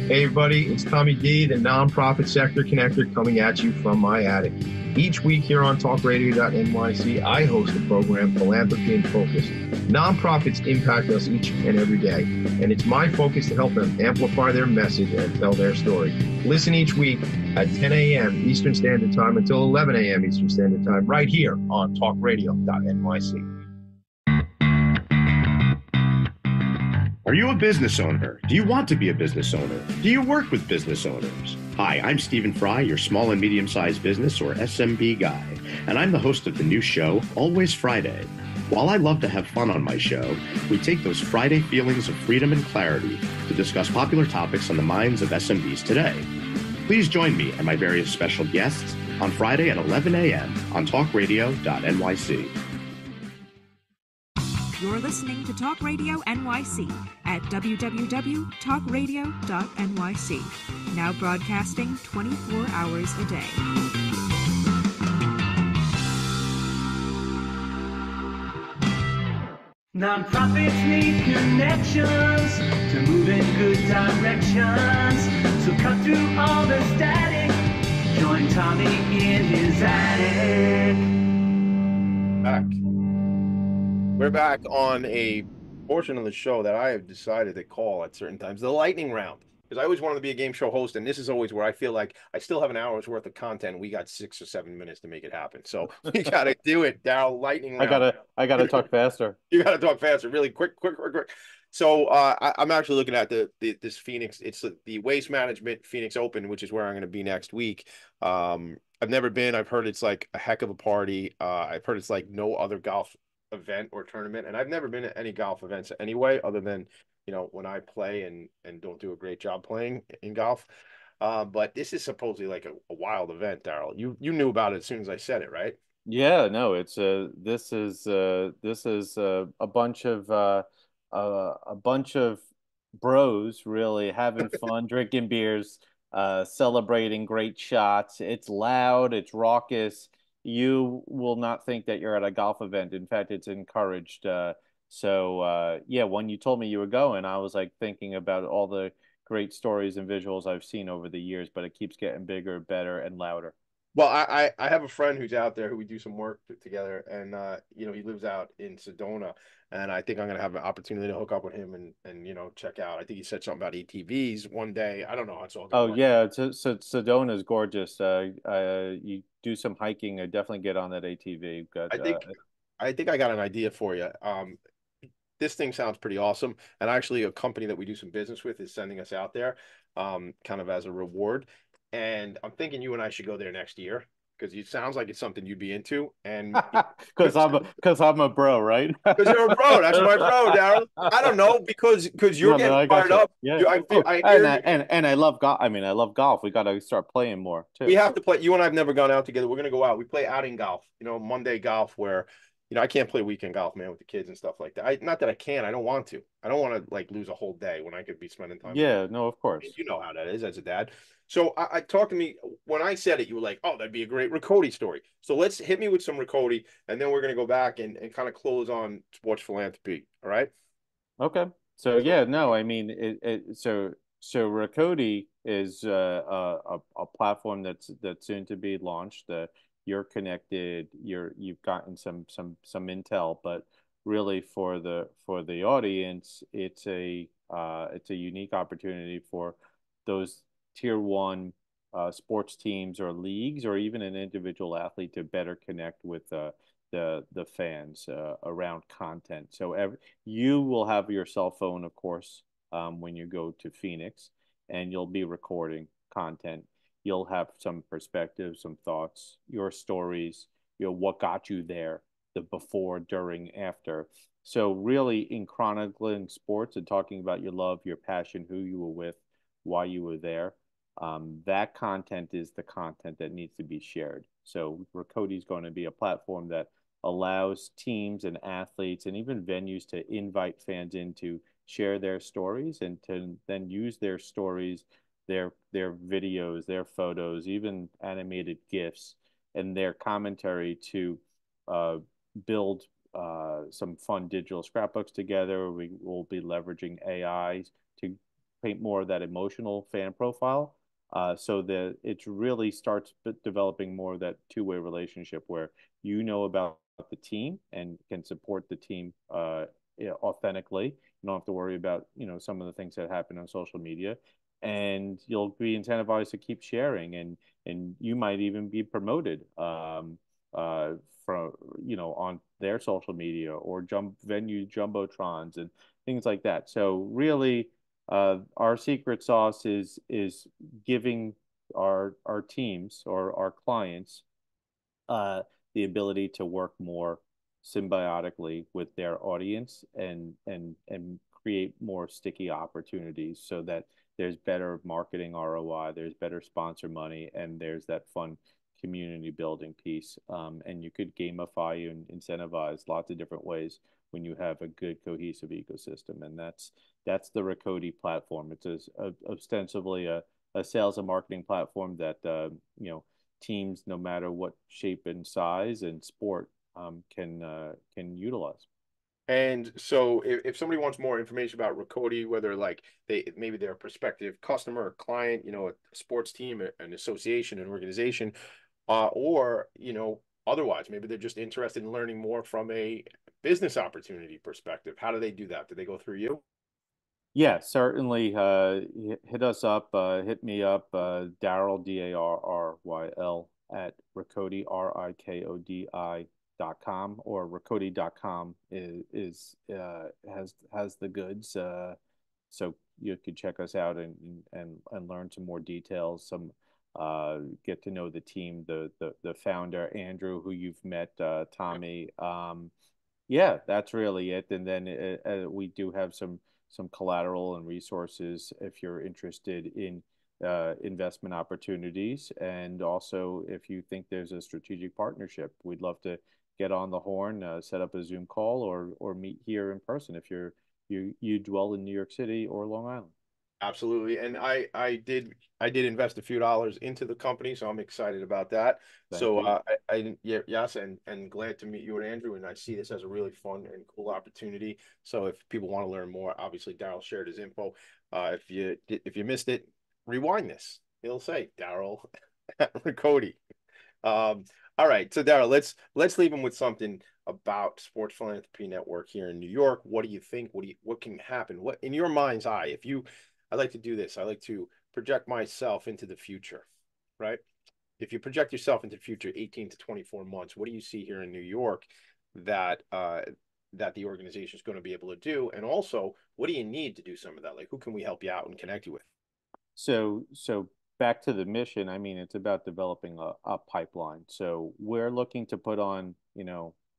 Hey everybody, it's Tommy D, the nonprofit sector connector, coming at you from my attic. Each week here on talkradio.nyc, I host the program Philanthropy and Focus. Nonprofits impact us each and every day, and it's my focus to help them amplify their message and tell their story. Listen each week at 10 a.m. Eastern Standard Time until 11 a.m. Eastern Standard Time, right here on talkradio.nyc. Are you a business owner? Do you want to be a business owner? Do you work with business owners? Hi, I'm Stephen Fry, your small and medium-sized business or SMB guy, and I'm the host of the new show, Always Friday. While I love to have fun on my show, we take those Friday feelings of freedom and clarity to discuss popular topics on the minds of SMBs today. Please join me and my various special guests on Friday at 11 a.m. on talkradio.nyc. You're listening to Talk Radio NYC at www.talkradio.nyc. Now broadcasting 24 hours a day. Nonprofits need connections to move in good directions. So cut through all the static. Join Tommy in his attic. Back. We're back on a portion of the show that I have decided to call at certain times the lightning round, because I always wanted to be a game show host, and this is always where I feel like I still have an hour's worth of content. We got 6 or 7 minutes to make it happen, so we got to do it, Darryl. Lightning round. I gotta talk faster. You got to talk faster, really quick. So I'm actually looking at this Phoenix. It's the Waste Management Phoenix Open, which is where I'm going to be next week. I've never been. I've heard it's like a heck of a party. I've heard it's like no other golf event or tournament, and I've never been at any golf events anyway, other than when I play and don't do a great job playing in golf. But this is supposedly like a wild event, Darryl. You knew about it as soon as I said it, right? Yeah, no, it's this is a bunch of bros really having fun, drinking beers, celebrating great shots. It's loud, it's raucous. You will not think that you're at a golf event. In fact, it's encouraged. Yeah, when you told me you were going, I was like thinking about all the great stories and visuals I've seen over the years, but it keeps getting bigger, better, and louder. Well, I have a friend who's out there who we do some work together, and he lives out in Sedona, and I think I'm gonna have an opportunity to hook up with him and check out. I think he said something about ATVs one day. I don't know how it's all going. Oh yeah, Sedona is gorgeous. You do some hiking, definitely get on that ATV. But, I think I got an idea for you. This thing sounds pretty awesome, and actually, a company that we do some business with is sending us out there, kind of as a reward. And I'm thinking you and I should go there next year because it sounds like it's something you'd be into. And because I'm a bro, right? Because you're a bro. That's my bro, Darryl. I don't know because you're getting fired up. Yeah. And I love golf. I mean, I love golf. We got to start playing more too. We have to play. You and I have never gone out together. We're gonna go out. We play outing golf. Monday golf where. I can't play weekend golf, man, with the kids and stuff like that. Not that I can. I don't want to. I don't want to like lose a whole day when I could be spending time. Yeah, no, of course. You know how that is as a dad. So I talked to me when I said it. You were like, "Oh, that'd be a great Riccoti story." So let's hit me with some Riccoti, and then we're gonna go back and kind of close on sports philanthropy. All right? Okay. So yeah, no, I mean, so Riccoti is a platform that's soon to be launched. You're connected. You've gotten some intel, but really for the audience, it's a unique opportunity for those tier one sports teams or leagues, or even an individual athlete to better connect with the fans around content. So you will have your cell phone, of course, when you go to Phoenix, and you'll be recording content. You'll have some perspectives, some thoughts, your stories, what got you there, the before, during, after. So really in chronicling sports and talking about your love, your passion, who you were with, why you were there, that content is the content that needs to be shared. So Rakoti is going to be a platform that allows teams and athletes and even venues to invite fans in to share their stories and to then use their stories, their videos, their photos, even animated GIFs, and their commentary to uh, build some fun digital scrapbooks together. We will be leveraging AI to paint more of that emotional fan profile, so that it really starts developing more of that two-way relationship where you know about the team and can support the team authentically. You don't have to worry about some of the things that happen on social media, and you'll be incentivized to keep sharing, and you might even be promoted uh, from on their social media or venue jumbotrons and things like that. So really, our secret sauce is giving our teams or our clients uh, the ability to work more symbiotically with their audience and create more sticky opportunities so that there's better marketing ROI, there's better sponsor money, and there's that fun community building piece. And you could gamify and incentivize lots of different ways when you have a good cohesive ecosystem, and that's the Rakoti platform. It's ostensibly a sales and marketing platform that teams, no matter what shape and size and sport, can utilize. And so if somebody wants more information about Rakoti, whether like maybe they're a prospective customer or client, a sports team, an association, an organization, or otherwise, maybe they're just interested in learning more from a business opportunity perspective. How do they do that? Do they go through you? Yeah, certainly. Hit us up. Hit me up. Darryl, Darryl at Rakodi, RIKODI.com, or Rakodi.com has the goods. So you could check us out and learn some more details. Get to know the team, the founder Andrew, who you've met, Tommy. Yeah, that's really it. And then we do have some collateral and resources if you're interested in investment opportunities. And also, if you think there's a strategic partnership, we'd love to get on the horn, set up a Zoom call, or meet here in person if you dwell in New York City or Long Island. Absolutely. And I did invest a few dollars into the company, so I'm excited about that. Thank So you. yeah, yes, and glad to meet you and Andrew. And I see this as a really fun and cool opportunity. So if people want to learn more, obviously Darryl shared his info. If you missed it, rewind this. He'll say Darryl Cody. All right, so Darryl, let's leave him with something about Sports Philanthropy Network here in New York. What do you think? What can happen? What in your mind's eye? I like to do this. I like to project myself into the future, right? If you project yourself into the future, 18 to 24 months, what do you see here in New York that that the organization is going to be able to do? And also, what do you need to do some of that? Like, who can we help you out and connect you with? So back to the mission. I mean, it's about developing a pipeline. So we're looking to put on,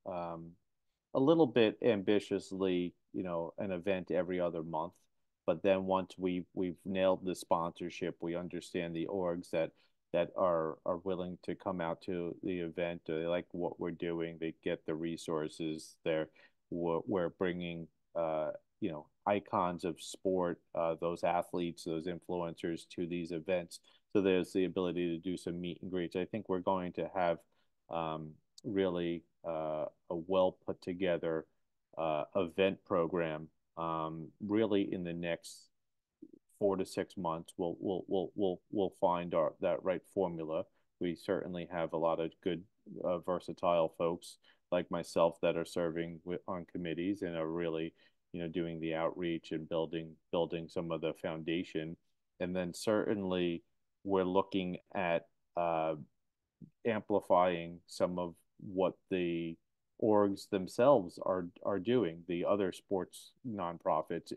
um, a little bit ambitiously, an event every other month. But then once we've nailed the sponsorship, we understand the orgs that are willing to come out to the event. They like what we're doing. They get the resources. We're bringing icons of sport, those athletes, those influencers to these events. So there's the ability to do some meet and greets. I think we're going to have really a well put together event program. Really, in the next 4 to 6 months, we'll find that right formula. We certainly have a lot of good, versatile folks like myself that are serving on committees and are really, doing the outreach and building some of the foundation. And then certainly we're looking at amplifying some of what the orgs themselves are doing, the other sports nonprofits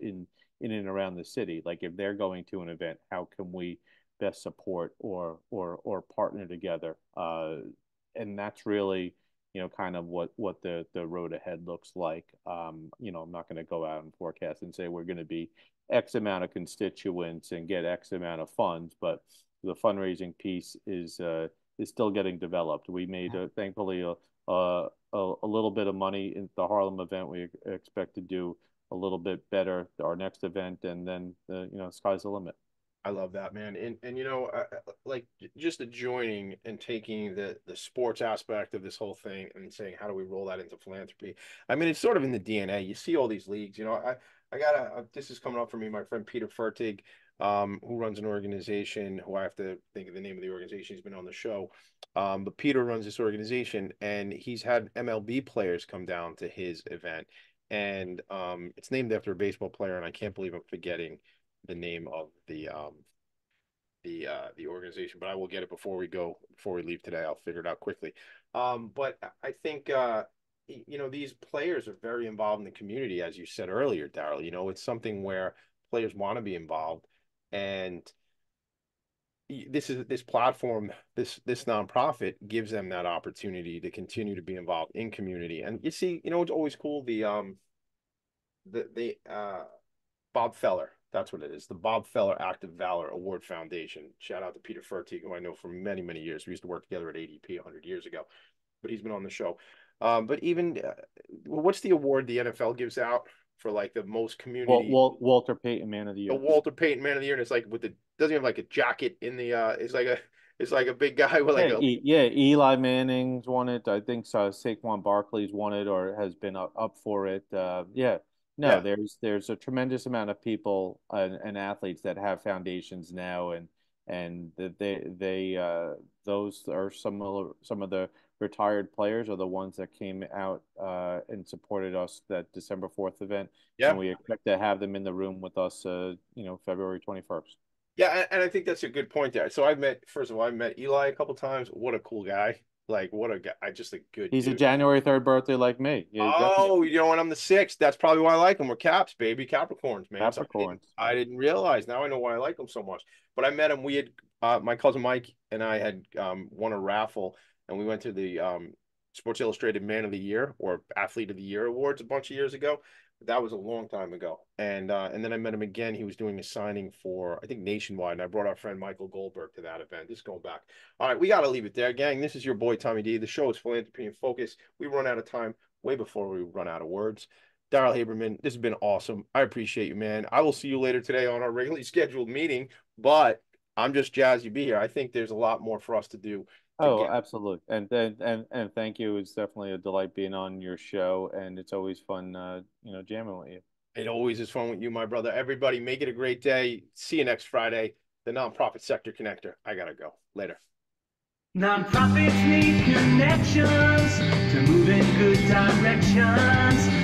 in and around the city. Like if they're going to an event, how can we best support or partner together? And that's really, kind of what the road ahead looks like. I'm not going to go out and forecast and say we're going to be X amount of constituents and get X amount of funds, but the fundraising piece is still getting developed. We made, thankfully, a little bit of money in the Harlem event. We expect to do a little bit better our next event, and then sky's the limit. I love that, man. And like just adjoining and taking the sports aspect of this whole thing and saying, how do we roll that into philanthropy? I mean, it's sort of in the DNA. You see all these leagues, I got this is coming up for me, my friend Peter Fertig, who runs an organization who I have to think of the name of the organization. He's been on the show. But Peter runs this organization, and he's had MLB players come down to his event. And it's named after a baseball player, and I can't believe I'm forgetting the name of the organization, but I will get it before we leave today. I'll figure it out quickly. But I think these players are very involved in the community, as you said earlier, Darryl. It's something where players want to be involved, and this platform, this nonprofit gives them that opportunity to continue to be involved in community. And you see, it's always cool. The Bob Feller. That's what it is. The Bob Feller Act of Valor Award Foundation. Shout out to Peter Fertig, who I know for many, many years. We used to work together at ADP 100 years ago, but he's been on the show. But even, what's the award the NFL gives out for like the most community? Walter Payton Man of the Year. The Walter Payton Man of the Year, and it's like doesn't have like a jacket in the. It's like a big guy with like Eli Manning's won it. I think so. Saquon Barkley's won it or has been up for it. There's a tremendous amount of people and athletes that have foundations now, and they those are some of the retired players are the ones that came out and supported us that December 4th event. Yeah, and we expect to have them in the room with us, February 21st. Yeah, and I think that's a good point there. So I met Eli a couple times. What a cool guy. Like, what a guy. Just a good He's dude. a January 3rd birthday like me. Yeah, and I'm the 6th. That's probably why I like him. We're Caps, baby. Capricorns, man. Capricorns. So I didn't realize. Now I know why I like him so much. But I met him. We had, my cousin Mike and I had won a raffle, and we went to the Sports Illustrated Man of the Year or Athlete of the Year awards a bunch of years ago. That was a long time ago. And then I met him again. He was doing a signing for, I think, Nationwide. And I brought our friend Michael Goldberg to that event. Just going back. All right, we got to leave it there, gang. This is your boy, Tommy D. The show is Philanthropy and Focus. We run out of time way before we run out of words. Darryl Haberman, this has been awesome. I appreciate you, man. I will see you later today on our regularly scheduled meeting, but I'm just jazzed you be here. I think there's a lot more for us to do. Absolutely. And thank you. It's definitely a delight being on your show, and it's always fun, jamming with you. It always is fun with you, my brother. Everybody, make it a great day. See you next Friday. The Nonprofit Sector Connector. I gotta go. Later. Nonprofits need connections to move in good directions.